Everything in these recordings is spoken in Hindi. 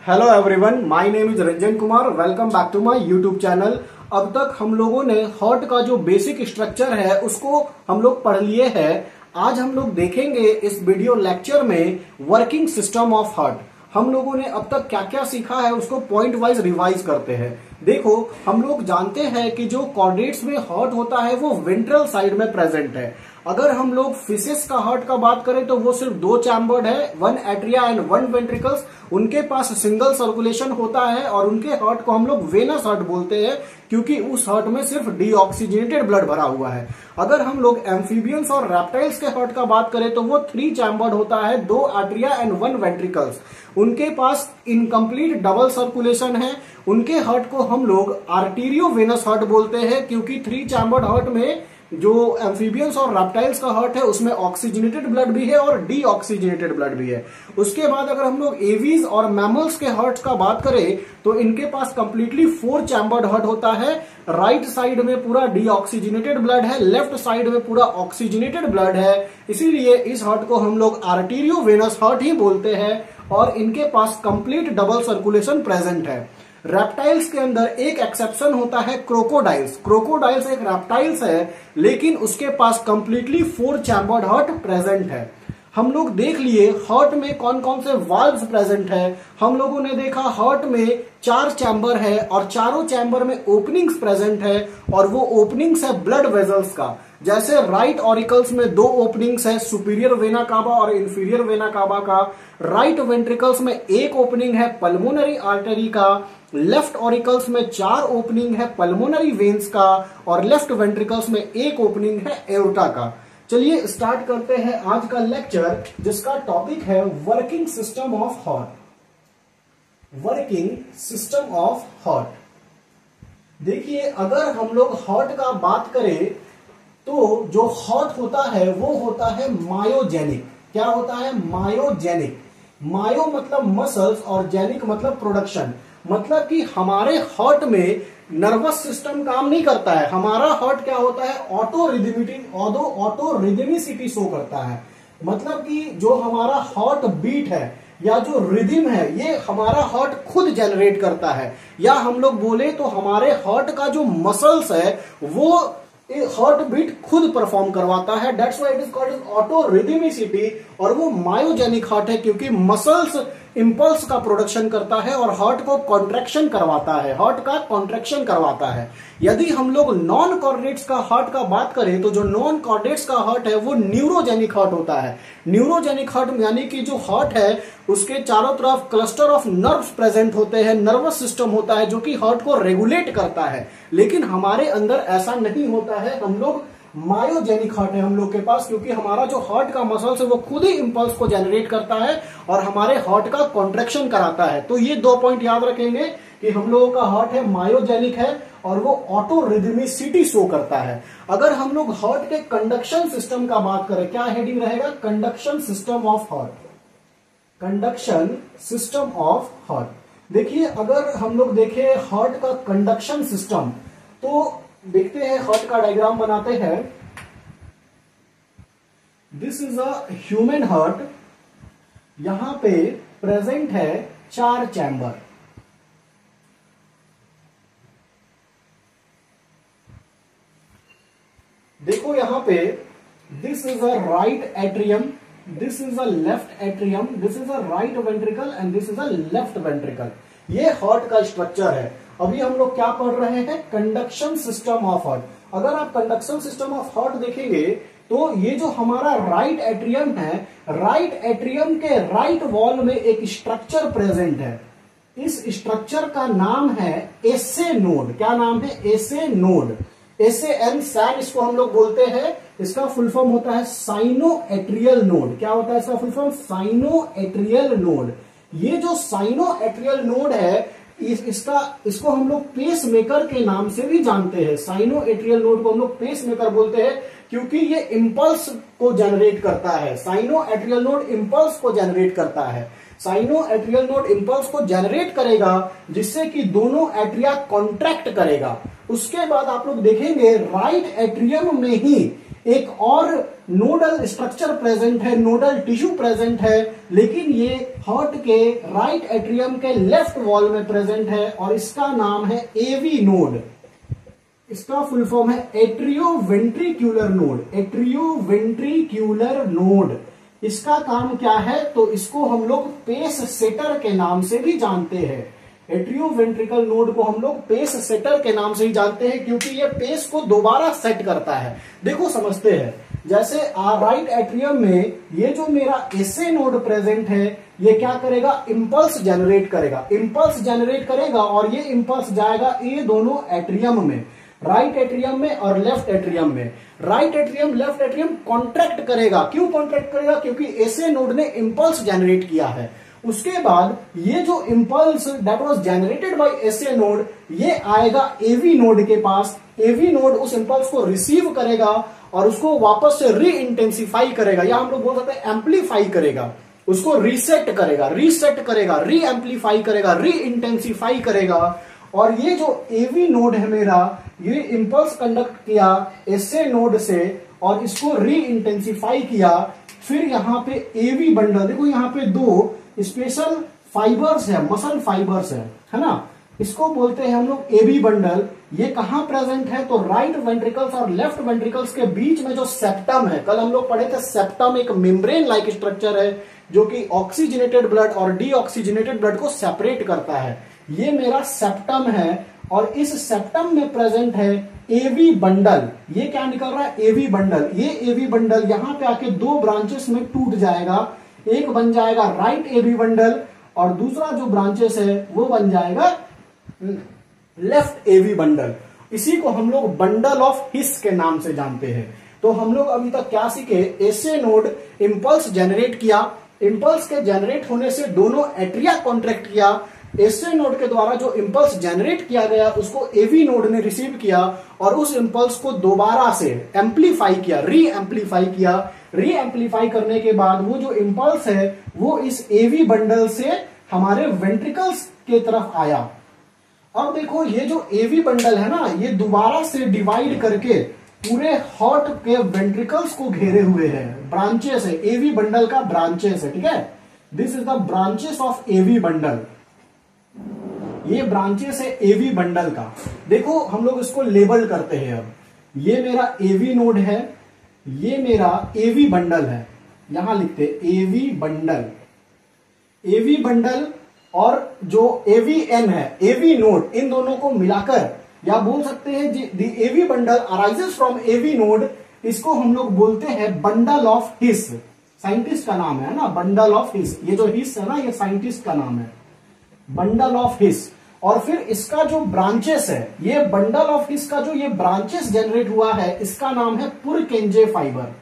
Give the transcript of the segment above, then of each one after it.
Hello everyone, my name is Ranjan Kumar. Welcome back to my YouTube channel. अब तक हम लोगों ने हार्ट का जो बेसिक स्ट्रक्चर है उसको हम लोग पढ़ लिए हैं। आज हम लोग देखेंगे इस वीडियो लेक्चर में वर्किंग सिस्टम ऑफ हार्ट। हम लोगों ने अब तक क्या क्या सीखा है उसको पॉइंट वाइज रिवाइज करते हैं। देखो, हम लोग जानते हैं कि जो कॉर्डेट्स में हार्ट होता है वो वेंट्रल साइड में प्रेजेंट है। अगर हम लोग फिशेस का हार्ट का बात करें तो वो सिर्फ दो चैम्बर्ड है, one atria and one ventricles. उनके पास सिंगल सर्कुलेशन होता है और उनके हार्ट को हम लोग वेनस हार्ट बोलते हैं क्योंकि उस हार्ट में सिर्फ डीऑक्सीजनेटेड ब्लड भरा हुआ है। अगर हम लोग एम्फीबियंस और रेप्टाइल्स के हार्ट का बात करें तो वो थ्री चैम्बर्ड होता है, दो एट्रिया एंड वन वेंट्रिकल्स। उनके पास इनकम्प्लीट डबल सर्कुलेशन है। उनके हार्ट को हम लोग आर्टीरियो वेनस हार्ट बोलते हैं क्योंकि थ्री चैम्बर्ड हार्ट में जो एम्फीबियंस और रेप्टाइल्स का हार्ट है उसमें ऑक्सीजनेटेड ब्लड भी है और डीऑक्सीजनेटेड ब्लड भी है। उसके बाद अगर हम लोग एवीज और मैमल्स के हार्ट का बात करें तो इनके पास कंप्लीटली फोर चैम्बर्ड हार्ट होता है। राइट साइड में पूरा डीऑक्सीजनेटेड ब्लड है, लेफ्ट साइड में पूरा ऑक्सीजनेटेड ब्लड है। इसीलिए इस हार्ट को हम लोग आर्टीरियो वेनस हार्ट ही बोलते हैं और इनके पास कंप्लीट डबल सर्कुलेशन प्रेजेंट है। रेप्टाइल्स के अंदर एक एक्सेप्शन होता है क्रोकोडाइल्स। क्रोकोडाइल्स एक रेप्टाइल्स है लेकिन उसके पास completely four chambered heart present है। हम लोग देख लिए हार्ट में कौन कौन से वाल्व्स प्रेजेंट है। हम लोगों ने देखा हार्ट में चार चैम्बर है और चारों चैम्बर में ओपनिंग्स प्रेजेंट है और वो ओपनिंग्स है ब्लड वेजल्स का। जैसे राइट ऑरिकल्स में दो ओपनिंग्स है, सुपीरियर वेना कावा और इंफीरियर वेना कावा का। राइट वेंट्रिकल्स में एक ओपनिंग है पल्मोनरी आर्टरी का। लेफ्ट ऑरिकल्स में चार ओपनिंग है पल्मोनरी वेन्स का और लेफ्ट वेंट्रिकल्स में एक ओपनिंग है एओर्टा का। चलिए स्टार्ट करते हैं आज का लेक्चर जिसका टॉपिक है working system of heart. Working system of heart. देखिए, अगर हम लोग हार्ट का बात करें तो जो हार्ट होता है वो होता है मायोजेनिक। क्या होता है? मायोजेनिक। मायो मतलब मसल्स और जेनिक मतलब प्रोडक्शन। मतलब कि हमारे हार्ट में नर्वस सिस्टम काम नहीं करता है। हमारा हार्ट क्या होता है? ऑटो रिदमिसिटी शो करता है। मतलब कि जो हमारा हार्ट बीट है या जो रिदम है ये हमारा हार्ट खुद जनरेट करता है, या हम लोग बोले तो हमारे हार्ट का जो मसल्स है वो हार्ट बीट खुद परफॉर्म करवाता है। That's why it is called auto rhythmicity. और वो मायोजेनिक हार्ट है क्योंकि मसल्स इंपल्स का प्रोडक्शन करता है और हार्ट को कॉन्ट्रैक्शन करवाता है, हार्ट का कॉन्ट्रैक्शन करवाता है। यदि हम लोग नॉन कॉर्डेट्स का हार्ट का बात करें तो जो नॉन कॉर्डेट्स का हार्ट है वो न्यूरोजेनिक हार्ट होता है। न्यूरोजेनिक हार्ट यानी कि जो हार्ट है उसके चारों तरफ क्लस्टर ऑफ नर्व्स प्रेजेंट होते हैं, नर्वस सिस्टम होता है जो कि हार्ट को रेगुलेट करता है। लेकिन हमारे अंदर ऐसा नहीं होता है। हम लोग मायोजेनिक हार्ट है हम लोग के पास क्योंकि हमारा जो हार्ट का मसल्स है वो खुद ही इंपल्स को जनरेट करता है और हमारे हार्ट का कॉन्ट्रैक्शन कराता है। तो ये दो पॉइंट याद रखेंगे कि हम लोगों का हार्ट है मायोजेनिक है और वो ऑटो रिदमिसिटी शो करता है। अगर हम लोग हार्ट के कंडक्शन सिस्टम का बात करें, क्या हेडिंग रहेगा? Conduction system of heart. Conduction system of heart. देखिए, अगर हम लोग देखें हार्ट का कंडक्शन सिस्टम तो देखते हैं, हार्ट का डायग्राम बनाते हैं। This is a human heart. यहां पे प्रेजेंट है चार चैम्बर। देखो यहां पे this is a right atrium, this is a left atrium, this is a right ventricle and this is a left ventricle. ये हार्ट का स्ट्रक्चर है। अभी हम लोग क्या पढ़ रहे हैं? Conduction system of heart. अगर आप कंडक्शन सिस्टम ऑफ हार्ट देखेंगे तो ये जो हमारा राइट एट्रियम है, राइट एट्रियम के राइट वॉल में एक स्ट्रक्चर प्रेजेंट है। इस स्ट्रक्चर का नाम है एसे नोड। क्या नाम है? एसे नोड। एसे एन सैन इसको हम लोग बोलते हैं। इसका फुल फॉर्म होता है साइनो एट्रियल नोड। क्या होता है इसका full form? Cyano atrial node. ये जो साइनो एट्रियल नोड है इसको हम लोग पेस मेकर के नाम से भी जानते हैं। साइनो एट्रियल नोड को हम लोग पेस मेकर बोलते हैं क्योंकि ये इंपल्स को जनरेट करता है। साइनो एट्रियल नोड इंपल्स को जनरेट करता है। साइनो एट्रियल नोड इंपल्स को जनरेट करेगा जिससे कि दोनों एट्रिया कॉन्ट्रैक्ट करेगा। उसके बाद आप लोग देखेंगे राइट एट्रियम में ही एक और नोडल स्ट्रक्चर प्रेजेंट है, नोडल टिश्यू प्रेजेंट है, लेकिन ये हार्ट के राइट एट्रियम के लेफ्ट वॉल में प्रेजेंट है और इसका नाम है एवी नोड। इसका फुल फॉर्म है एट्रियोवेंट्रिक्यूलर नोड। एट्रियोवेंट्रिक्यूलर नोड इसका काम क्या है, तो इसको हम लोग पेस सेटर के नाम से भी जानते हैं। एट्रियोवेंट्रिकल नोड को हम लोग पेस सेटर के नाम से ही जानते हैं क्योंकि ये पेस को दोबारा सेट करता है। देखो समझते हैं, जैसे राइट एट्रियम में ये जो मेरा एसए नोड प्रेजेंट है, ये क्या करेगा, इंपल्स जनरेट करेगा। इंपल्स जनरेट करेगा और ये इंपल्स जाएगा ये दोनों एट्रियम में, राइट एट्रियम में और लेफ्ट एट्रियम में। Right atrium left atrium contract करेगा। क्यों कॉन्ट्रैक्ट करेगा, क्योंकि एसए नोड ने इंपल्स जनरेट किया है। उसके बाद ये जो impulse that was generated by SA node, ये आएगा एवी नोड के पास। एवी नोड उस इंपल्स को रिसीव करेगा और उसको वापस से री इंटेंसिफाई करेगा, या हम लोग बोल सकते हैं एम्पलीफाई करेगा। उसको रीसेट करेगा, रीसेट करेगा, री एम्पलीफाई करेगा, री इंटेंसिफाई करेगा। और ये जो एवी नोड है मेरा, ये इंपल्स कंडक्ट किया एसए नोड से और इसको री इंटेंसिफाई किया। फिर यहाँ पे एवी बंडल, देखो यहाँ पे दो स्पेशल फाइबर्स है, मसल फाइबर्स है ना, इसको बोलते हैं हम लोग एवी बंडल। ये कहां प्रेजेंट है, तो राइट वेंट्रिकल्स और लेफ्ट वेंट्रिकल्स के बीच में जो सेप्टम है, कल हम लोग पढ़े थे सेप्टम एक मेम्ब्रेन लाइक स्ट्रक्चर है जो कि ऑक्सीजनेटेड ब्लड और डीऑक्सीजनेटेड ब्लड को सेपरेट करता है। ये मेरा सेप्टम है और इस सेप्टम में प्रेजेंट है एवी बंडल। ये क्या निकल रहा है, एवी बंडल। ये एवी बंडल यहां पे आके दो ब्रांचेस में टूट जाएगा। एक बन जाएगा राइट एवी बंडल और दूसरा जो ब्रांचेस है वो बन जाएगा लेफ्ट एवी बंडल। इसी को हम लोग बंडल ऑफ हिस के नाम से जानते हैं। तो हम लोग अभी तक क्या सीखे, एसए नोड इंपल्स जनरेट किया, इंपल्स के जनरेट होने से दोनों एट्रिया कॉन्ट्रैक्ट किया। एसए नोड के द्वारा जो इंपल्स जनरेट किया गया उसको एवी नोड ने रिसीव किया और उस इंपल्स को दोबारा से एम्पलीफाई किया, री एम्पलीफाई किया। री एम्पलीफाई करने के बाद वो जो इंपल्स है वो इस एवी बंडल से हमारे वेंट्रिकल्स के तरफ आया। अब देखो ये जो एवी बंडल है ना, ये दोबारा से डिवाइड करके पूरे हार्ट के वेंट्रिकल्स को घेरे हुए है। ब्रांचेस है, एवी बंडल का ब्रांचेस है, ठीक है। This is the branches of AV bundle. ये ब्रांचेस है एवी बंडल का। देखो हम लोग इसको लेबल करते हैं। अब ये मेरा एवी नोड है, ये मेरा एवी बंडल है, यहां लिखते एवी बंडल। एवी बंडल और जो एवीएन है, एवी नोड, इन दोनों को मिलाकर या बोल सकते हैं the AV bundle arises from AV node, इसको हम लोग बोलते हैं बंडल ऑफ हिस। साइंटिस्ट का नाम है ना, बंडल ऑफ हिस। ये जो हिस है ना, ये साइंटिस्ट का नाम है, बंडल ऑफ हिस। और फिर इसका जो ब्रांचेस है, ये बंडल ऑफ हिस का जो ये ब्रांचेस जनरेट हुआ है, इसका नाम है पुरकेंजे फाइबर।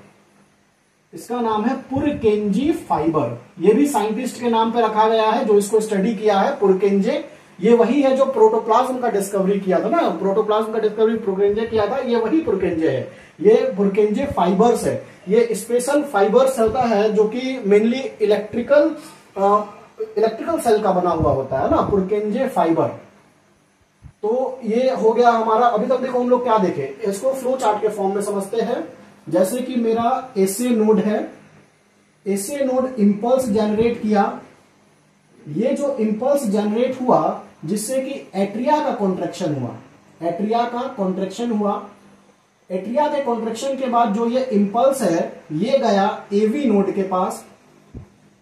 इसका नाम है पुरकेंजी फाइबर। ये भी साइंटिस्ट के नाम पे रखा गया है जो इसको स्टडी किया है, पुरकेंजे। ये वही है जो प्रोटोप्लाज्म का डिस्कवरी किया था ना, प्रोटोप्लाज्म का डिस्कवरी पुरकेंजे किया था, ये वही पुरकेंजे है। ये पुरकेंजे फाइबर्स है। ये स्पेशल फाइबर्स होता है जो कि मेनली इलेक्ट्रिकल सेल का बना हुआ होता है ना, पुरकेंजे फाइबर। तो ये हो गया हमारा। अभी तक देखो हम लोग क्या देखे, इसको फ्लो चार्ट के फॉर्म में समझते हैं। जैसे कि मेरा एसए नोड है, एसए नोड इंपल्स जनरेट किया। ये जो इंपल्स जनरेट हुआ जिससे कि एट्रिया का कॉन्ट्रैक्शन हुआ, एट्रिया का कॉन्ट्रैक्शन हुआ। एट्रिया के कॉन्ट्रैक्शन के बाद जो ये इंपल्स है ये गया एवी नोड के पास।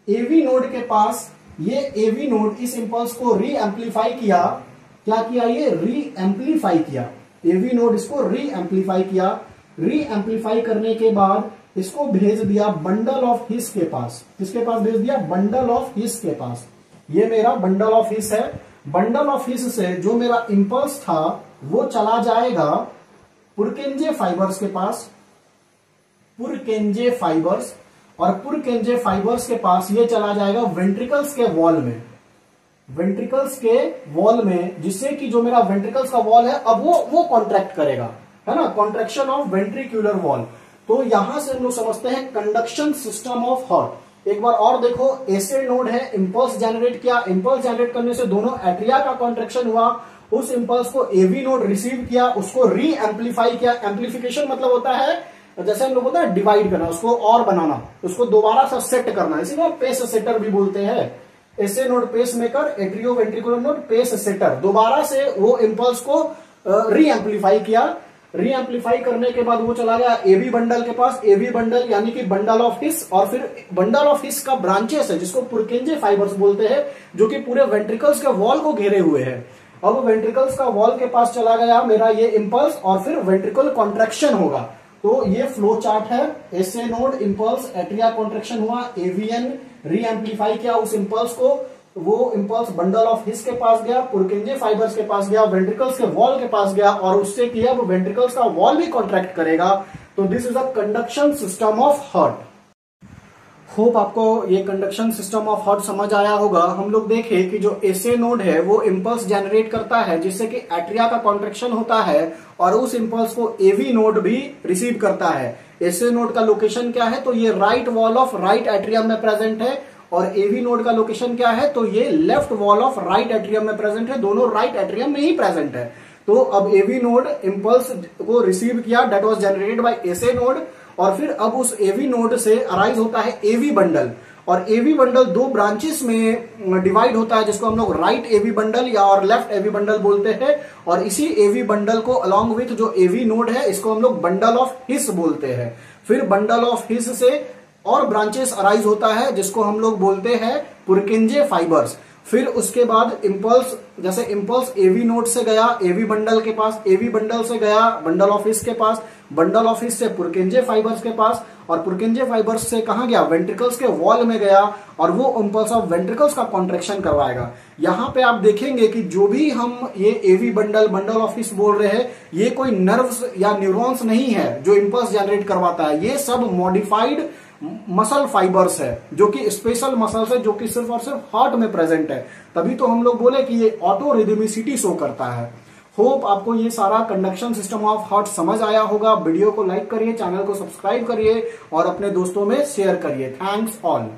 एवी नोड के पास ये एवी नोड इस इंपल्स को री एम्पलीफाई किया। क्या किया, ये री एम्पलीफाई किया। एवी नोड इसको री एम्पलीफाई किया। री एम्पलीफाई करने के बाद इसको भेज दिया बंडल ऑफ हिस के पास। किसके पास भेज दिया, बंडल ऑफ हिस के पास। ये मेरा बंडल ऑफ हिस है। बंडल ऑफ हिस से जो मेरा इंपल्स था वो चला जाएगा पुरकेंजे फाइबर्स के पास, पुरकेंजे फाइबर्स। और पुरकेंजे फाइबर्स के पास ये चला जाएगा वेंट्रिकल्स के वॉल में, वेंट्रिकल्स के वॉल में, जिससे कि जो मेरा वेंट्रिकल्स का वॉल है अब वो कॉन्ट्रैक्ट करेगा, है ना, कॉन्ट्रैक्शन ऑफ वेंट्रिक्यूलर वॉल। तो यहां से हम लोग समझते हैं कंडक्शन सिस्टम ऑफ हार्ट। एक बार और देखो, एसए नोड है, इंपल्स जनरेट किया। इंपल्स जनरेट करने से दोनों एट्रिया का कॉन्ट्रैक्शन हुआ। उस इंपल्स को एवी नोड रिसीव किया, उसको री एम्पलीफाई किया। एम्पलीफिकेशन मतलब होता है जैसे हम लोग बोलते हैं डिवाइड करना, उसको और बनाना, उसको दोबारा से सेट करना, इसी को पेस सेटर भी बोलते हैं। SA node pacemaker, atrioventricular node pace setter, दोबारा से वो इंपल्स को री एम्पलीफाई करने के बाद वो चला गया एवी बंडल के पास। एवी बंडल यानी कि बंडल ऑफ हिस, और फिर बंडल ऑफ हिस का ब्रांचेस है जिसको पुरकेंजे फाइबर्स बोलते हैं, जो कि पूरे वेंट्रिकल्स के वॉल को घेरे हुए हैं। अब वेंट्रिकल्स का वॉल के पास चला गया मेरा ये इंपल्स, और फिर वेंट्रिकल कॉन्ट्रैक्शन होगा। तो ये फ्लो चार्ट है, SA node impulse, atria contraction हुआ, एवीएन री एम्पलीफाई किया उस इंपल्स को, वो इंपल्स बंडल ऑफ हिस के पास गया, पुरकेंजे फाइबर्स के पास गया, वेंट्रिकल्स के वॉल के पास गया, और उससे किया वो वेंट्रिकल्स का वॉल भी कॉन्ट्रैक्ट करेगा। तो this is a conduction system of heart. Hope आपको ये कंडक्शन सिस्टम ऑफ हार्ट समझ आया होगा। हम लोग देखें कि जो एसए नोड है वो इंपल्स जनरेट करता है जिससे कि एट्रिया का कॉन्ट्रैक्शन होता है, और उस इंपल्स को एवी नोड भी रिसीव करता है। एसए नोड का लोकेशन क्या है, तो ये right wall of right atrium में प्रेजेंट है, और एवी नोड का लोकेशन क्या है, तो ये left wall of right atrium में प्रेजेंट है। दोनों राइट एट्रियम में ही प्रेजेंट है। तो अब एवी नोड इंपल्स को रिसीव किया, that was generated by SA node, और फिर अब उस एवी नोड से अराइज होता है एवी बंडल, और एवी बंडल दो ब्रांचेस में डिवाइड होता है जिसको हम लोग राइट एवी बंडल या और लेफ्ट एवी बंडल बोलते हैं। और इसी एवी बंडल को अलॉन्ग विथ जो एवी नोड है इसको हम लोग बंडल ऑफ हिस बोलते हैं। फिर बंडल ऑफ हिस से और ब्रांचेस अराइज होता है जिसको हम लोग बोलते हैं पुरकेंजे फाइबर्स। फिर उसके बाद इंपल्स, जैसे इंपल्स एवी नोड से गया एवी बंडल के पास, एवी बंडल से गया बंडल ऑफ हिस के पास, बंडल ऑफ हिस से पुरकेंजे फाइबर्स के पास, और पुरकेंजे फाइबर्स से कहां गया, वेंट्रिकल्स के वॉल में गया, और वो इंपल्स ऑफ वेंट्रिकल्स का कॉन्ट्रैक्शन करवाएगा। यहां पे आप देखेंगे कि जो भी हम ये AV bundle, bundle of His बोल रहे हैं, ये कोई नर्व्स या न्यूरॉन्स नहीं है जो इंपल्स जनरेट करवाता है। ये सब मॉडिफाइड मसल फाइबर्स है, जो कि स्पेशल मसल्स है, जो कि सिर्फ और सिर्फ हार्ट में प्रेजेंट है। तभी तो हम लोग बोले कि ये ऑटो रिदमिसिटी शो करता है। होप आपको ये सारा कंडक्शन सिस्टम ऑफ हार्ट समझ आया होगा। वीडियो को लाइक करिए, चैनल को सब्सक्राइब करिए, और अपने दोस्तों में शेयर करिए। Thanks all.